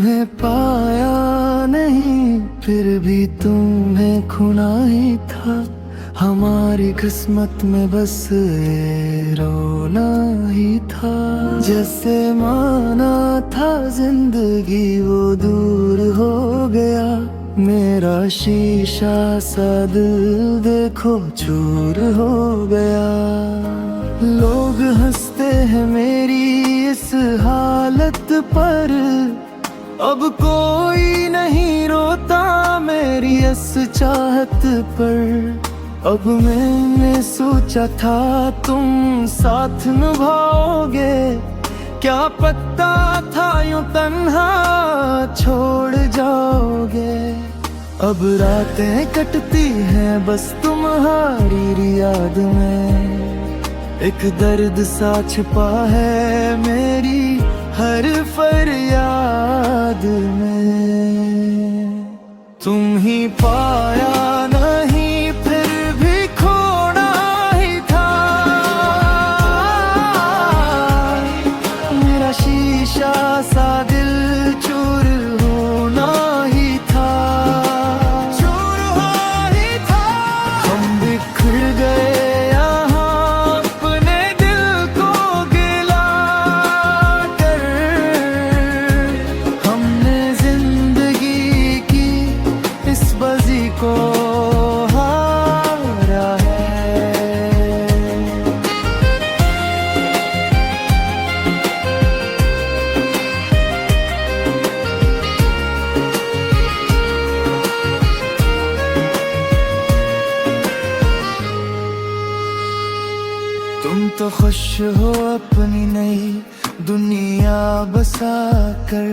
तुम्हें पाया नहीं, फिर भी तुम्हें खोना ही था। हमारी किस्मत में बस ये रोना ही था। जैसे माना था जिंदगी वो दूर हो गया, मेरा शीशा सा दिल देखो चूर हो गया। लोग हंसते हैं मेरी इस हालत पर, अब कोई नहीं रोता मेरी इस चाहत पर। अब मैंने सोचा था तुम साथ निभाओगे, क्या पता था यूं तन्हा छोड़ जाओगे। अब रातें कटती हैं बस तुम्हारी याद में, एक दर्द सा छिपा है मेरी हर फरियाद में। तुम ही पाया नहीं, फिर भी खोना ही था। मेरा शीशा सा दिल चूर होना ही था, चूर होना ही था। हम बिखर गए को हारा है। तुम तो खुश हो अपनी नई दुनिया बसा कर,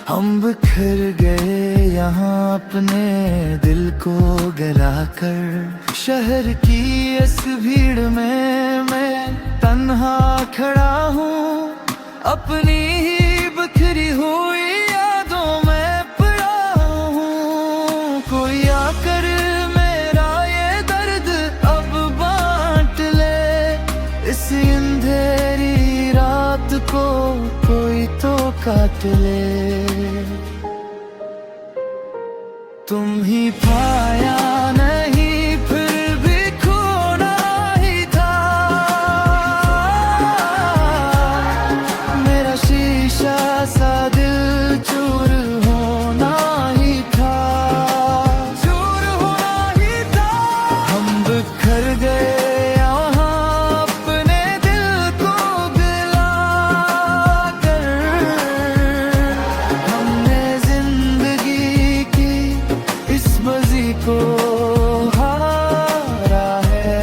हम बिखर गए यहाँ अपने दिल को गला कर। शहर की इस भीड़ में मैं तन्हा खड़ा हूँ, अपनी ही बिखरी हुई यादों में पड़ा हूँ। कोई आकर मेरा ये दर्द अब बांट ले, इस अंधेरी रात को कोई तो काट ले। तुम ही पाया नहीं, फिर भी खोना ही था। मेरा शीशा सा दिल चूर होना ही था, चूर होना ही था। हम बिखर गए को हारा है।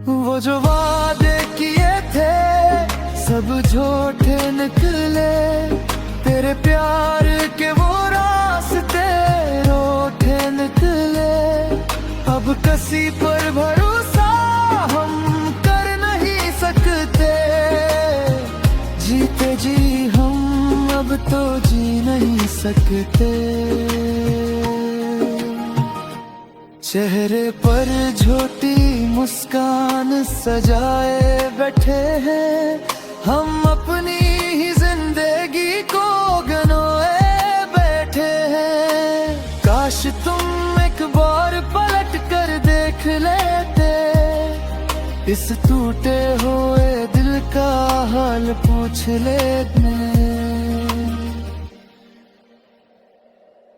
वो जो वादे किए थे सब झूठे निकले, तेरे प्यार के वो रास्ते निकले। अब किसी पर भरोसा हम कर नहीं सकते, जीते जी हम अब तो जी नहीं सकते। चेहरे पर झूठी मुस्कान सजाए बैठे हैं, हम अपनी ही जिंदगी को गनोए बैठे हैं। काश तुम एक बार पलट कर देख लेते, इस टूटे हुए दिल का हाल पूछ लेते।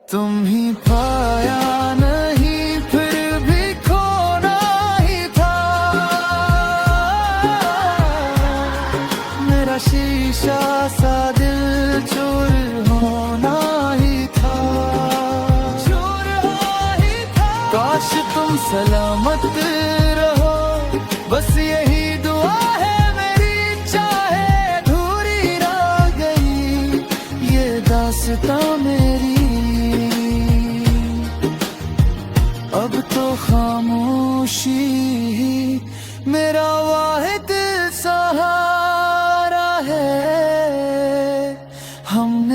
तुम ही पाया नहीं, फिर भी खोना ही था। मेरा शीशा सा दिल चूर होना ही था, काश तुम सलामत रहो, बस यही दुआ है मेरी। चाहे अधूरी रह गई ये दास्तां मेरी, अब तो खामोशी ही मेरा वाहिद सहारा है। हमने